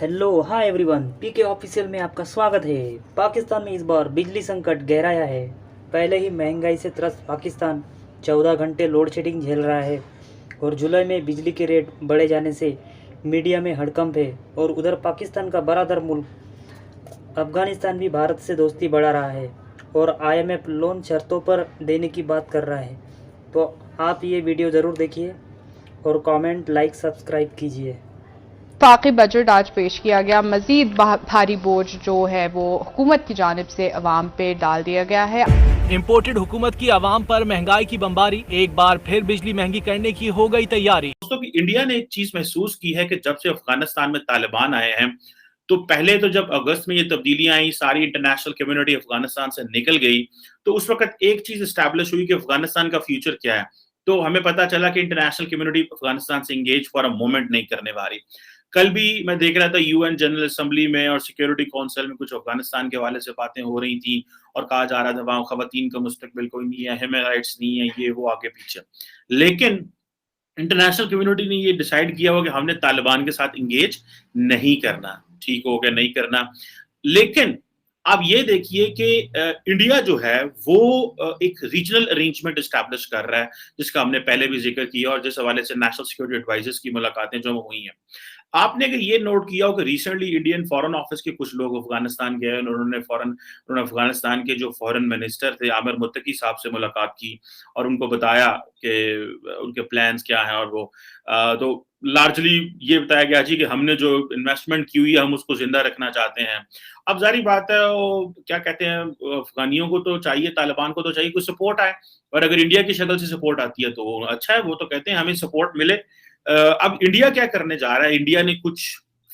Hello hi everyone, पीके official में आपका स्वागत है। पाकिस्तान में इस बार बिजली संकट गहराया है। पहले ही महंगाई से त्रस्त पाकिस्तान 14 घंटे लोड शेडिंग झेल रहा है और जुलाई में बिजली के रेट बढ़े जाने से मीडिया में हड़कंप है। और उधर पाकिस्तान का बरादर मुल्क अफगानिस्तान भी भारत से दोस्ती बढ़ा रहा है और आईएमएफ लोन शर्तों पर देने की बात कर रहा है। तो आप ये वीडियो ज़रूर देखिए और कमेंट, लाइक, सब्सक्राइब कीजिए। वफाकी बजट आज पेश किया गया। मजीद भारी बोझ जो है वो हुकूमत की जानिब से अवाम पे डाल दिया गया है। इम्पोर्टेड हुकूमत की अवाम पर महंगाई की बमबारी, एक बार फिर बिजली महंगी करने की हो गई तैयारी। दोस्तों कि इंडिया ने एक चीज महसूस की है कि जब से अफगानिस्तान में तालिबान आए हैं, तो पहले तो जब अगस्त में ये तब्दीलियां आई, सारी इंटरनेशनल कम्युनिटी अफगानिस्तान से निकल गई, तो उस वक्त एक चीज स्टैब्लिश हुई कि अफगानिस्तान का फ्यूचर क्या है। तो हमें पता चला कि इंटरनेशनल कम्युनिटी अफगानिस्तान से इंगेज फॉर अ मोमेंट नहीं करने वाली। कल भी मैं देख रहा था यूएन जनरल असेंबली में और सिक्योरिटी काउंसिल में कुछ अफगानिस्तान के हवाले से बातें हो रही थी और कहा जा रहा था वहां खवातीन का मुस्तकबिल कोई नहीं है, ह्यूमन राइट्स नहीं है, ये वो आगे पीछे। लेकिन इंटरनेशनल कम्युनिटी ने ये डिसाइड किया हुआ कि हमने तालिबान के साथ इंगेज नहीं करना। ठीक हो गया, नहीं करना। लेकिन आप ये देखिए कि इंडिया जो है वो एक रीजनल अरेंजमेंट एस्टैब्लिश कर रहा है, जिसका हमने पहले भी जिक्र किया और जिस हवाले से नेशनल सिक्योरिटी एडवाइजर्स की मुलाकातें जो हुई हैं। आपने अगर ये नोट किया हो कि रिसेंटली इंडियन फॉरेन ऑफिस के कुछ लोग अफगानिस्तान गए, उन्होंने अफगानिस्तान के जो फॉरेन मिनिस्टर थे आमिर मुत्तकी साहब से मुलाकात की और उनको बताया कि उनके प्लान्स क्या हैं। और वो तो लार्जली ये बताया गया जी कि हमने जो इन्वेस्टमेंट की हुई है हम उसको जिंदा रखना चाहते हैं। अब जारी बात है, वो क्या कहते हैं, अफगानियों को तो चाहिए, तालिबान को तो चाहिए कोई सपोर्ट आए, और अगर इंडिया की शक्ल से सपोर्ट आती है तो अच्छा है। वो तो कहते हैं हमें सपोर्ट मिले। अब इंडिया क्या करने जा रहा है, इंडिया ने कुछ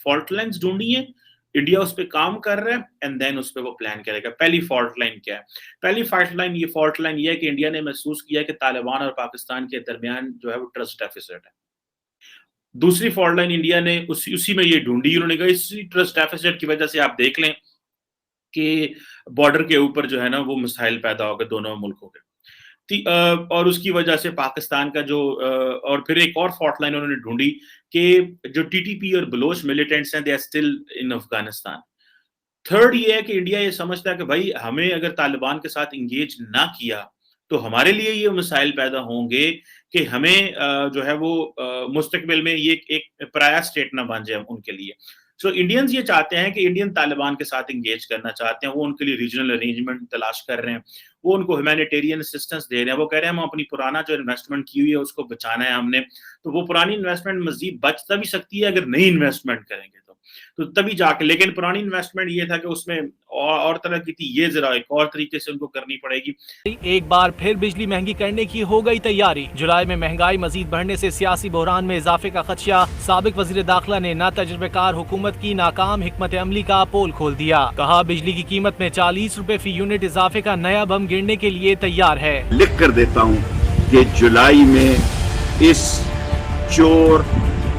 फॉल्ट लाइन्स ढूंढी है, इंडिया उस पर काम कर रहा है एंड देन उस पर वो प्लान करेगा। पहली फॉल्ट लाइन क्या है? पहली फॉल्ट लाइन ये है कि इंडिया ने महसूस किया कि तालिबान और पाकिस्तान के दरमियान जो है वो ट्रस्ट डेफिसिट है। दूसरी फॉल्ट लाइन इंडिया ने उसी में ये ढूंढी, उन्होंने कहा इसी ट्रस्ट डेफिसिट की वजह से आप देख लें कि बॉर्डर के ऊपर जो है ना वो मिसाइल पैदा हो गए दोनों मुल्कों के। और उसकी वजह से पाकिस्तान का जो और फिर एक और फॉल्ट लाइन उन्होंने ढूंढी कि जो टीटीपी और बलोच मिलिटेंट्स हैं, they are still in Afghanistan. Third ये है कि इंडिया ये समझता है कि भाई हमें अगर तालिबान के साथ इंगेज ना किया तो हमारे लिए ये मिसाइल पैदा होंगे कि हमें जो है वो मुस्तकबिल में ये एक पराया स्टेट ना बन जाए उनके लिए। सो इंडियंस ये चाहते हैं कि इंडियन तालिबान के साथ इंगेज करना चाहते हैं, वो उनके लिए रीजनल अरेंजमेंट तलाश कर रहे हैं, वो उनको ह्यूमैनिटेरियन असिस्टेंस दे रहे हैं। वो कह रहे हैं हम अपनी पुराना जो इन्वेस्टमेंट की हुई है उसको बचाना है हमने, तो वो पुरानी इन्वेस्टमेंट मजीद बच तभी सकती है अगर नई इन्वेस्टमेंट करेंगे तो तभी जाके। लेकिन पुरानी इन्वेस्टमेंट ये था कि उसमें और तरह की थी, ये जरा एक और तरीके से उनको करनी पड़ेगी। एक बार फिर बिजली महंगी करने की हो गई तैयारी। जुलाई में महंगाई मजीद बढ़ने से सियासी बहरान में इजाफे का खदशा। साबिक वजीर दाखिला ने ना तजुर्बेकार हुकूमत की नाकाम हिकमत अमली का पोल खोल दिया। कहा बिजली की कीमत में 40 रुपए फी यूनिट इजाफे का नया बम गिरने के लिए तैयार है। लिख कर देता हूँ कि जुलाई में इस चोर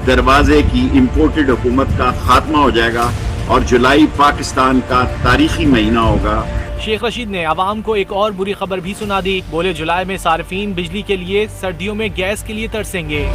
दरवाजे की इम्पोर्टेड हुकूमत का खात्मा हो जाएगा और जुलाई पाकिस्तान का तारीखी महीना होगा। शेख रशीद ने आवाम को एक और बुरी खबर भी सुना दी। बोले जुलाई में सार्फिन बिजली के लिए, सर्दियों में गैस के लिए तरसेंगे।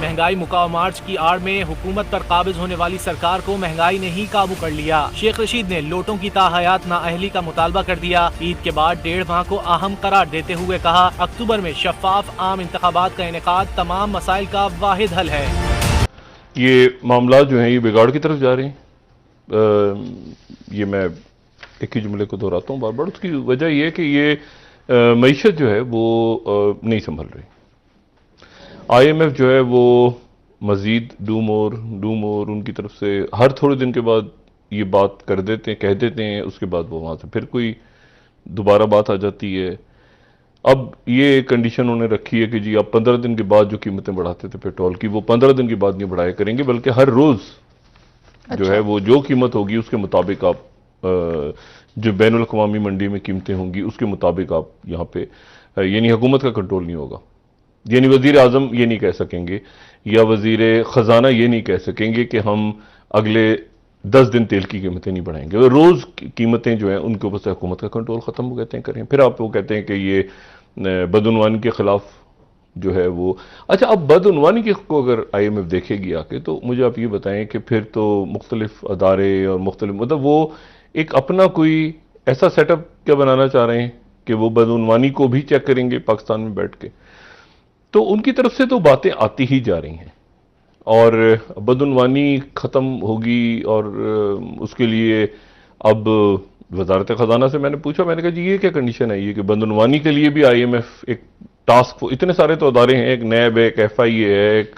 महंगाई मुकाव मार्च की आड़ में हुकूमत पर काबिज होने वाली सरकार को महंगाई ने ही काबू कर लिया। शेख रशीद ने लोटों की ताहयात नाअहली का मुतालबा कर दिया। ईद के बाद 1.5 माह को अहम करार देते हुए कहा अक्टूबर में शफाफ आम इंतखाबात का इनेकाद तमाम मसाइल का वाहिद हल है। ये मामला जो है ये बिगाड़ की तरफ जा रहे हैं। ये मैं एक ही जुमले को दोहराता हूँ बार बार। उसकी वजह यह है कि ये मईशत जो है वो नहीं संभल रही। आईएमएफ जो है वो मजीद डू मोर उनकी तरफ से हर थोड़े दिन के बाद ये बात कर देते हैं, कह देते हैं, उसके बाद वो वहाँ से फिर कोई दोबारा बात आ जाती है। अब ये कंडीशन उन्होंने रखी है कि जी आप 15 दिन के बाद जो कीमतें बढ़ाते थे पेट्रोल की, वो 15 दिन के बाद नहीं बढ़ाया करेंगे, बल्कि हर रोज़ जो है वो जो कीमत होगी उसके मुताबिक आप जो बैनुल अक़वामी मंडी में कीमतें होंगी उसके मुताबिक आप यहाँ पे, यानी हुकूमत का कंट्रोल नहीं होगा। यानी वजीर आजम ये नहीं कह सकेंगे या वजीर ख़जाना ये नहीं कह सकेंगे कि हम अगले 10 दिन तेल की कीमतें नहीं बढ़ाएंगे। तो रोज़ कीमतें जो हैं उनके ऊपर से हुकूमत का कंट्रोल ख़त्म हो कहते हैं करें। फिर आप वो कहते हैं कि ये बदउनवानी के ख़िलाफ़ जो है वो। अच्छा, अब बदउनवानी की को अगर IMF देखेगी आके, तो मुझे आप ये बताएं कि फिर तो मुख्तलिफ अदारे और मुख्तलिफ, मतलब वो एक अपना कोई ऐसा सेटअप क्या बनाना चाह रहे हैं कि वो बदउनवानी को भी चेक करेंगे पाकिस्तान में बैठ के। तो उनकी तरफ से तो बातें आती ही जा रही हैं और बदउनवानी ख़त्म होगी, और उसके लिए अब वजारत ख़जाना से मैंने पूछा, मैंने कहा जी ये क्या कंडीशन है ये कि बदउनवानी के लिए भी IMF एक टास्क, इतने सारे तो अदारे हैं, एक नैब है, एक FIA है, एक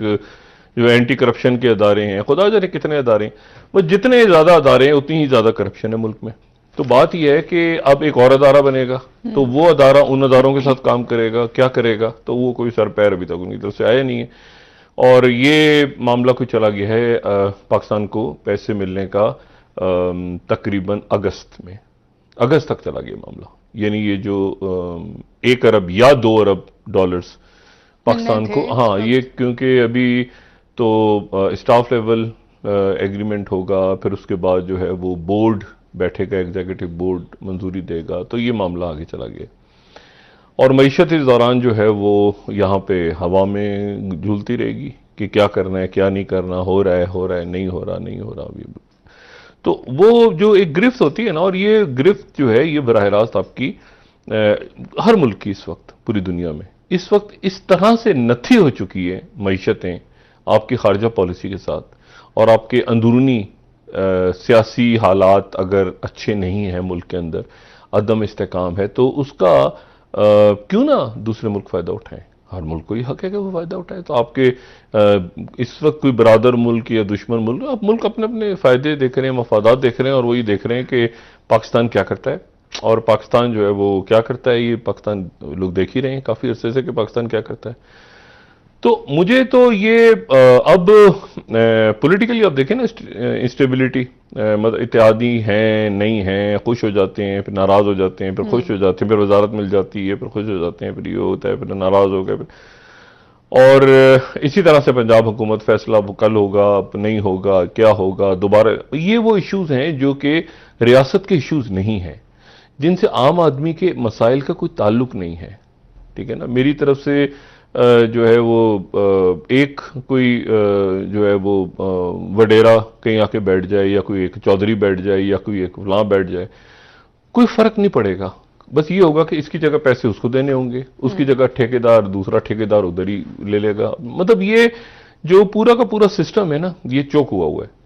जो एंटी करप्शन के अदारे हैं, खुदा जाने कितने अदारे हैं। वो जितने ज़्यादा अदारे हैं उतनी ही ज़्यादा करप्शन है मुल्क में। तो बात यह है कि अब एक और अदारा बनेगा, तो वो अदारा उन अदारों के साथ काम करेगा, क्या करेगा, तो वो कोई सर पैर अभी तक उनकी तरफ से आया नहीं है। और ये मामला कोई चला गया है पाकिस्तान को पैसे मिलने का तकरीबन अगस्त तक चला गया मामला, यानी ये जो 1 अरब या 2 अरब डॉलर्स पाकिस्तान को, हाँ ये क्योंकि अभी तो स्टाफ लेवल एग्रीमेंट होगा, फिर उसके बाद जो है वो बोर्ड बैठेगा, एग्जीक्यूटिव बोर्ड मंजूरी देगा, तो ये मामला आगे चला गया। और मईशत इस दौरान जो है वो यहाँ पे हवा में झूलती रहेगी कि क्या करना है क्या नहीं करना, हो रहा है नहीं हो रहा अभी। तो वो जो एक गिरफ्त होती है ना, और ये गिरफ्त जो है ये बराह रास्त आपकी हर मुल्क की इस वक्त पूरी दुनिया में इस वक्त इस तरह से नथी हो चुकी है मईशतें आपकी खारजा पॉलिसी के साथ, और आपके अंदरूनी सियासी हालात अगर अच्छे नहीं हैं मुल्क के अंदर, अदम इस्तेकाम है, तो उसका क्यों ना दूसरे मुल्क फ़ायदा उठाएं। हर मुल्क को ही हक है कि वो फ़ायदा उठाए। तो आपके इस वक्त कोई बरादर मुल्क या दुश्मन मुल्क, आप मुल्क अपने अपने फ़ायदे देख रहे हैं, मफादात देख रहे हैं, और वही देख रहे हैं कि पाकिस्तान क्या करता है और पाकिस्तान जो है वो क्या करता है। ये पाकिस्तान लोग देख ही रहे हैं काफ़ी अरसे से कि पाकिस्तान क्या करता है। तो मुझे तो ये अब पॉलिटिकली आप देखें ना, इंस्टेबिलिटी, मतलब इत्तेहादी हैं नहीं हैं, खुश हो जाते हैं फिर नाराज हो जाते हैं, फिर खुश हो जाते हैं, फिर वजारत मिल जाती है, फिर खुश हो जाते हैं, फिर ये होता है, फिर नाराज हो गए, और इसी तरह से पंजाब हुकूमत फैसला कल होगा, अब नहीं होगा, क्या होगा दोबारा। ये वो इश्यूज हैं जो कि रियासत के इश्यूज नहीं हैं, जिनसे आम आदमी के मसाइल का कोई ताल्लुक नहीं है। ठीक है ना, मेरी तरफ से जो है वो एक कोई जो है वो वडेरा कहीं आके बैठ जाए, या कोई एक चौधरी बैठ जाए, या कोई एक फलां बैठ जाए, कोई फर्क नहीं पड़ेगा। बस ये होगा कि इसकी जगह पैसे उसको देने होंगे, उसकी जगह ठेकेदार दूसरा ठेकेदार उधर ही ले लेगा। मतलब ये जो पूरा का पूरा सिस्टम है ना, ये चौक हुआ है।